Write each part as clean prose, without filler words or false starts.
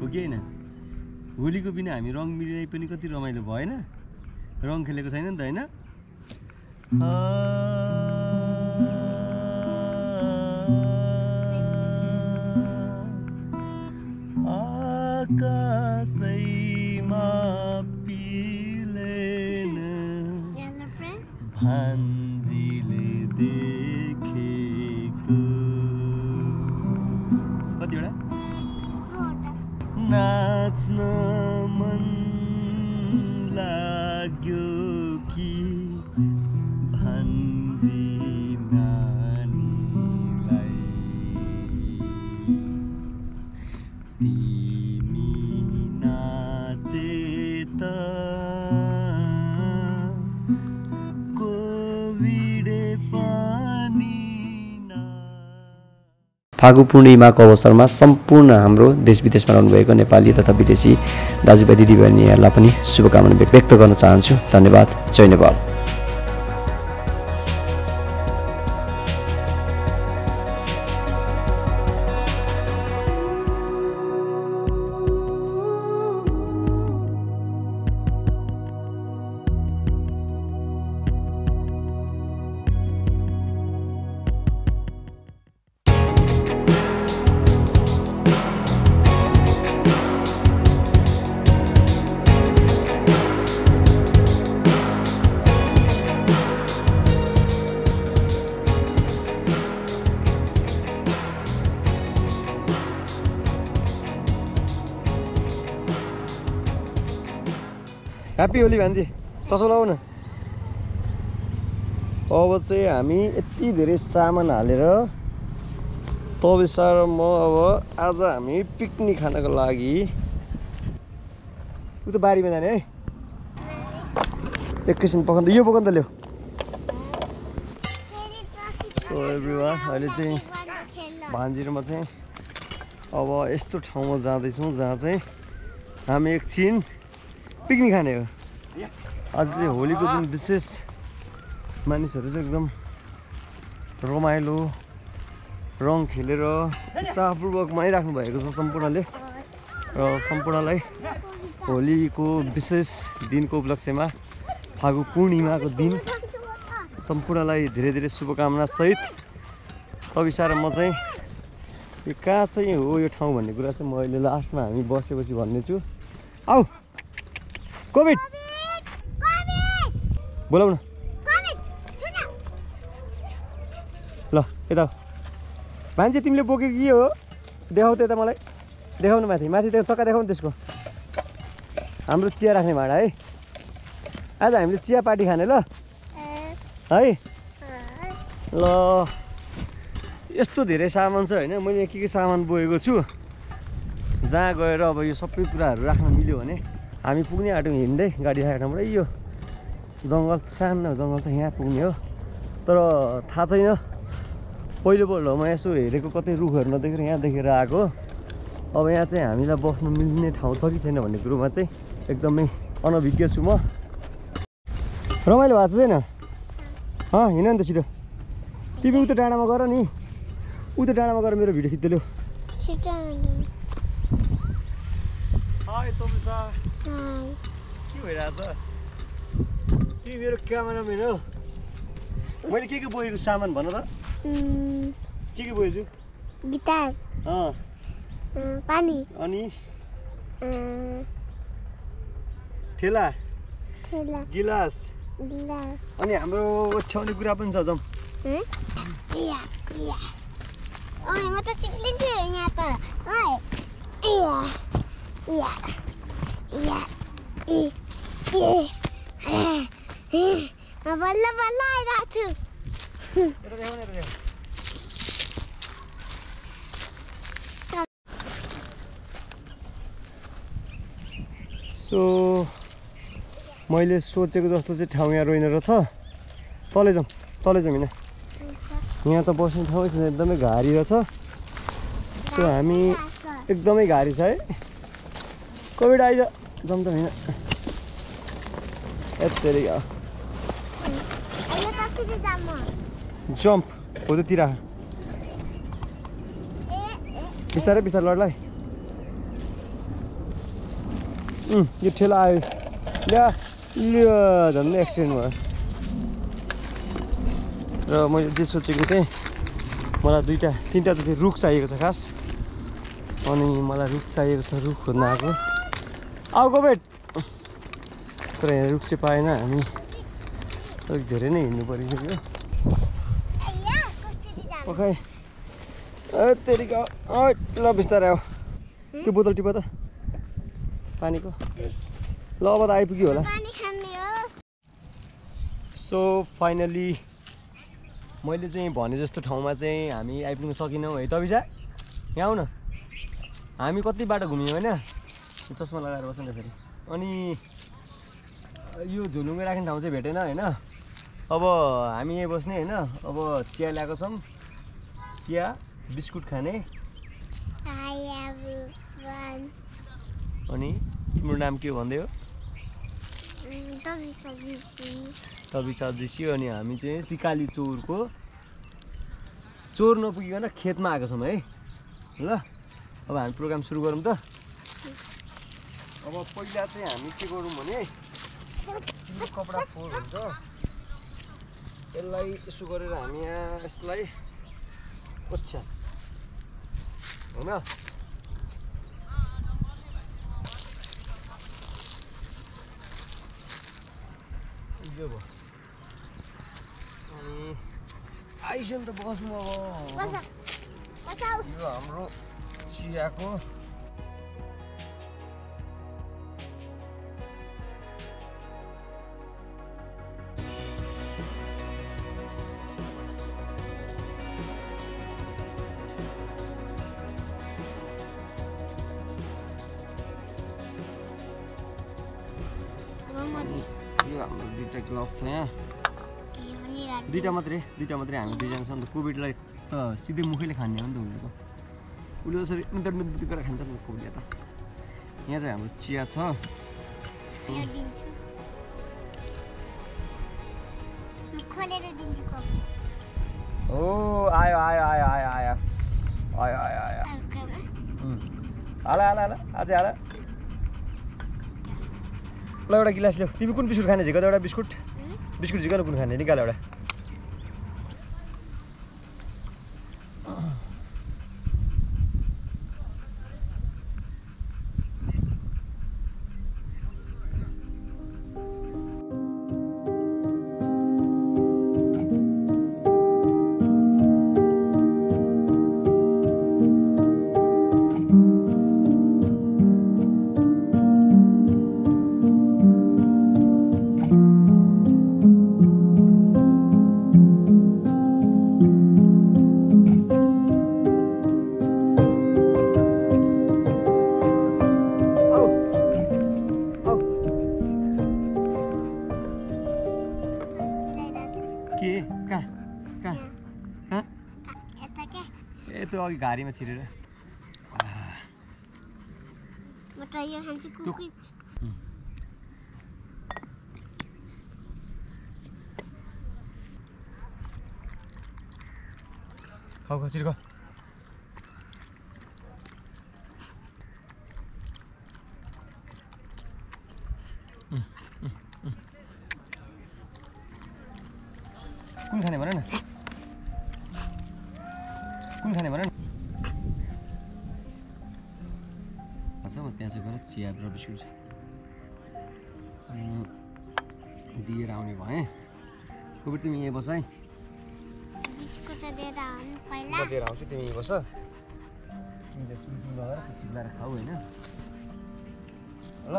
हो कि होइन? होलीको बिना हामी रङ मिलाइ पनि कति रमाइलो भएन? रङ खेलेको छैन नि त होइन? आकाशैमा पिलेन भान्जीले देखेको कतिवटा नाच्न मन लाग्यो कि भान्जी नानीलाई तिमी नाचे त फागु पूर्णिमाको अवसरमा सम्पूर्ण हाम्रो देश विदेशमा रहनुभएको नेपाली तथा विदेशी दाजुभाइ दिदीबहिनीहरूलाई पनि शुभकामना व्यक्त गर्न चाहन्छु। धन्यवाद। जय नेपाल। ह्याप्पी होली भान्जी। चसो लाऊ न। अब चाहिँ हामी यति धेरै सामान हालेर तबिसार म अब आज हामी पिकनिक खानको लागि उता बारीमा जाने है। एकैछिन पकाउँदा यो पकाउँदा ल्याऊ। सो एभ्रिवान अहिले चाहिँ भान्जी र म चाहिँ अब यस्तो ठाउँमा जाँदैछौँ जहाँ चाहिँ हामी एकछिन पिकनिक खाने हो। आज चाहिँ होलीको दिन विशेष मानिसहरू चाहिँ एकदम रमाइलो रङ खेलेर उत्साहपूर्वक मनाइराख्नु भएको छ सम्पूर्णले र सम्पूर्णलाई होलीको विशेष दिनको उपलक्ष्यमा फागु पूर्णिमाको दिन सम्पूर्णलाई धेरै धेरै शुभकामना सहित तबिसा र म चाहिँ यो कहाँ चाहिँ हो यो ठाउँ भन्ने कुरा चाहिँ म अहिले लास्टमा हामी बसेपछि भन्ने छु। आऊ कोभिड बोलाउ न ल यता मान्छे तिमीले बोकेको के हो देखाउ त यता मलाई देखाउनु माथि माथि त्यो चक्का देखाउनु त्यसको हाम्रो चिया राख्ने भाँडा है। आज हामीले चिया पार्टी खाने ल है ल। यस्तो धेरै सामान छ होइन मैले के सामान बोकेको छु जहाँ गएर अब यो सबै कुराहरू राख्न मिल्यो भने हामी पुग्ने आँटो हिँड्दै गाडी राखेको ठाउँबाट यो जङ्गल सानो जङ्गल चाहिँ यहाँ पुग्ने हो। तर थाहा छैन पहिलोपल्ट म यसो हेरेको कतै रुखहरू नदेखेर यहाँ देखेर आएको। अब यहाँ चाहिँ हामीलाई बस्न मिल्ने ठाउँ छ कि छैन भन्ने कुरोमा चाहिँ एकदमै अनभिज्ञ छु म। रमाइलो भएको छैन हिँड नि त छिटो। तिमी उता डाँडामा गर नि उता डाँडामा गएर मेरो भिडियो खिच्दै ल्याऊ। हाई तबिसा के भइरहेछ? तिमी मेरो क्यामेराम्यान हो। मैले के बोकेको सामान भन त के बोकेछु? गिटार पानी अनि ठेला गिलास अनि हाम्रो ओछ्याउने कुरा पनि छ। जाउँ म त चिप्लिन्छु यहाँ त बल्ल बल्ल आइरहेको छु। सो मैले सोचेको जस्तो चाहिँ ठाउँ यहाँ रहेन रहेछ। तलै जाउँ होइन यहाँ त बस्ने ठाउँ छैन एकदमै घारी रहेछ। सो हामी एकदमै घारी छ है। कोभिड आइज जाउँ त होइन यत्तिकै जम्प हो त्यतिर बिस्तारै बिस्तारै लड्ला यो ठेला आयो ल्या झन् एक्सिडेन्ट भयो र मैले जे सोचेको थिएँ मलाई 2-3टा जति रुख चाहिएको छ खास अनि मलाई रुख चाहिएको छ रुख खोज्न आएको आउको बेट तर यहाँ रुख चाहिँ पाएन हामी अलिक धेरै नै हिँड्नु परिसक्यो ओके तेरिका ल बिस्तारै आऊ त्यो बोतल टिप त पानीको ल अब त आइपुग्यो होला सो फाइनली मैले चाहिँ भने जस्तो ठाउँमा चाहिँ हामी आइपुग्न सकेनौँ है त बिसा यहाँ आऊ न हामी कति बाटो घुम्यौँ होइन चस्मा लगाएर बस्छ नि फेरि अनि यो झुलुङ्गे राख्ने ठाउँ चाहिँ भेटेन होइन अब हामी यहीँ बस्ने होइन अब चिया ल्याएको छौँ चिया बिस्कुट खाने अनि तिम्रो नाम के भन्दै हो तबी सदृश्य अनि हामी चाहिँ सिकाली चोर नपुगिकन खेतमा आएको छौँ है ल अब हामी प्रोग्राम सुरु गरौँ त अब पहिला चाहिँ हामी के गरौँ भने यो कपडा फोल्ड हुन्छ यसलाई यसो गरेर हामी यहाँ यसलाई ओछ्या होइन यो भयो अनि आइसक्यो नि त बस्नु अब यो हाम्रो चियाको हाम्रो 2टा ग्लास छ यहाँ 2टा मात्रै हामी 2जना छ नि त कोभिडलाई त सिधै मुखैले खाने हो नि त उसले त उसले जसरी गरेर खान्छ नि त कोभिडले त यहाँ चाहिँ हाम्रो चिया छ ओ आयो आयो आयो आयो आयो आयो आयो आयो हाला हाला हाला अझै हाला ल एउटा गिलास ल्याऊ तिमी कुन बिस्कुट खाने झिको त एउटा बिस्कुट झिको न कुन खाने निकाल एउटा त्यो अघि घारीमा छिरेर खाऊ छिर्को कुन खाने भन न कुन खाने भन न म त्यहाँ चाहिँ गएर चिया र बिस्कुट दिएर आउने भएँ कोभिड तिमी यहीँ बस है दिएर आउँछु तिमी यहीँ बस तिमीले चुल्चुल लगाएर चिल्लाएर खाऊ होइन ल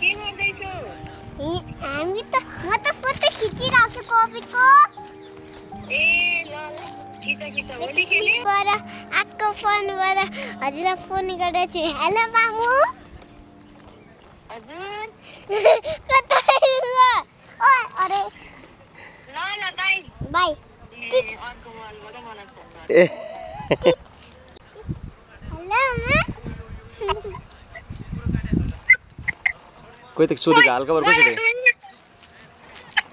के गर्दैछौ हामी त म त फोटो खिचिरहेको छु कपीको ए ल ल खिच खिच होली खेल्ने पर आको फोनबाट हजुरलाई फोन गरेको छु हेलो मामु हजुर कता ओए अरे ल ल दाइ बाई अर्को वालबाट मलाई फोन गर ए हेलो आमा कोही त सोधेको हालखबर कसरी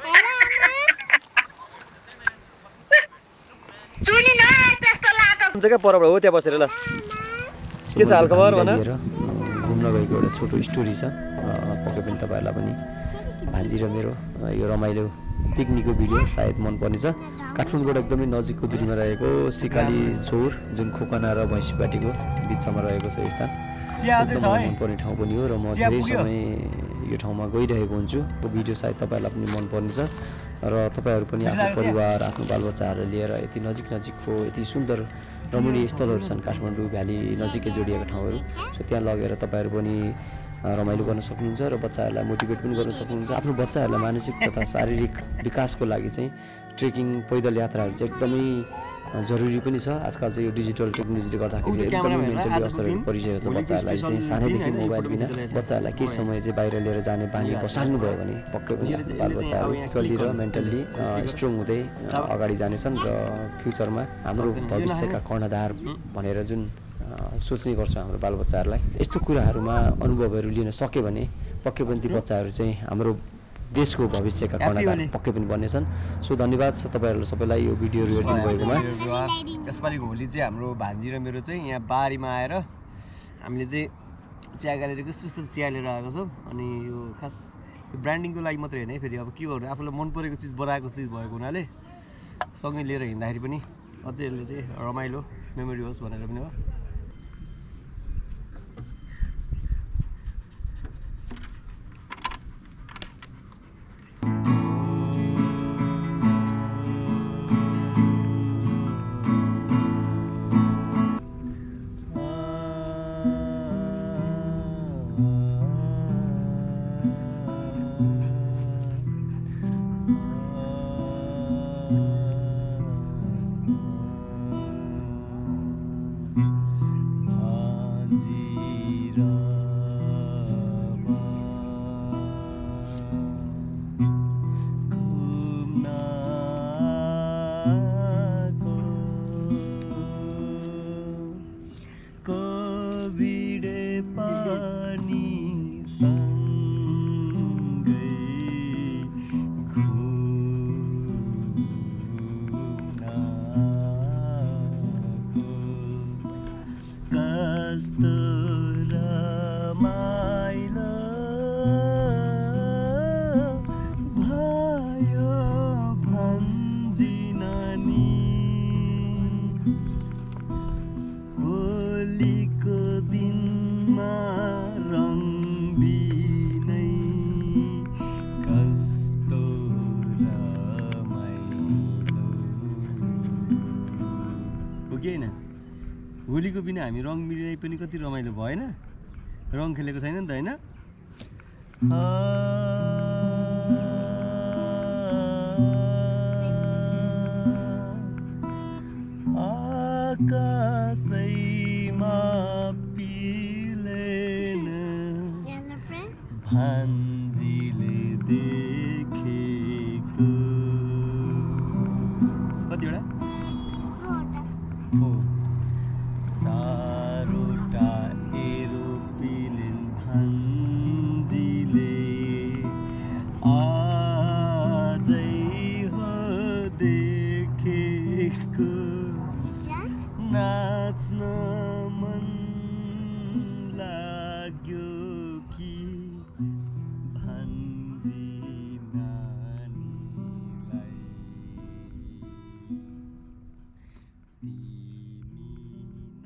हेलो आमा सुनि न त्यस्तो लाटो हुन्छ क्या परबाट हो त्यहाँ बसेर ल के छ हालखबर भन लिएर घुम्न गएको एउटा छोटो स्टोरी छ पक्कै पनि तपाईँहरूलाई पनि भान्जी र मेरो यो रमाइलो पिकनिकको भिडियो सायद मनपर्नेछ काठमाडौँबाट एकदमै नजिकको दूरीमा रहेको सिकाली चौर जुन खोकना र भैँसीपाटीको बिचमा रहेको छ यो स्थान एकदमै मनपर्ने ठाउँ पनि हो र म धेरै समय यो ठाउँमा गइरहेको हुन्छु यो भिडियो सायद तपाईँहरूलाई पनि मनपर्नेछ र तपाईँहरू पनि आफ्नो परिवार आफ्नो बालबच्चाहरू लिएर यति नजिकको यति सुन्दर रमणीय स्थलहरू छन् काठमाडौँ भ्याली नजिकै जोडिएका ठाउँहरू सो त्यहाँ लगेर तपाईँहरू पनि रमाइलो गर्न सक्नुहुन्छ र बच्चाहरूलाई मोटिभेट पनि गर्न सक्नुहुन्छ आफ्नो बच्चाहरूलाई मानसिक तथा शारीरिक विकासको लागि चाहिँ ट्रेकिङ पैदल यात्राहरू चाहिँ एकदमै जरुरी पनि छ आजकल चाहिँ यो डिजिटल टेक्नोलोजीले गर्दाखेरि एकदमै मेन्टली असरहरू परिसकेको छ बच्चाहरूलाई चाहिँ सानैदेखि मोबाइल बिना बच्चाहरूलाई केही समय चाहिँ बाहिर लिएर जाने बानी बसाल्नु भयो भने पक्कै पनि आफ्नो बालबच्चाहरू फिजिकल्ली र मेन्टल्ली स्ट्रङ हुँदै अगाडि जानेछन् र फ्युचरमा हाम्रो भविष्यका कर्णधार भनेर जुन सोच्ने गर्छ हाम्रो बालबच्चाहरूलाई यस्तो कुराहरूमा अनुभवहरू लिन सक्यो भने पक्कै पनि ती बच्चाहरू चाहिँ हाम्रो देशको भविष्यका कर्णधार पक्कै पनि बन्नेछन् सो धन्यवाद छ तपाईँहरूलाई सबैलाई यो भिडियो हेरिदिनु भएकोमा यसपालिको होली चाहिँ हाम्रो भान्जी र मेरो चाहिँ यहाँ बारीमा आएर हामीले चाहिँ चिया गाडीको स्पेसल चिया लिएर आएको छौँ अनि यो खास यो ब्रान्डिङको लागि मात्रै होइन है फेरि अब के गर्नु आफूलाई मन परेको चिज बनाएको चिज भएको हुनाले सँगै लिएर हिँड्दाखेरि पनि अझै यसले चाहिँ रमाइलो मेमोरी होस् भनेर पनि हो होलीको बिना हामी रङ मिलाइ पनि कति रमाइलो भएन रङ खेलेको छैन नि त हैन आकाशैमा पिलेन भान्जीले देखेको कतिवटा चारवटा एरोप्लेन भान्जीले आजै हो देखेको नाच्न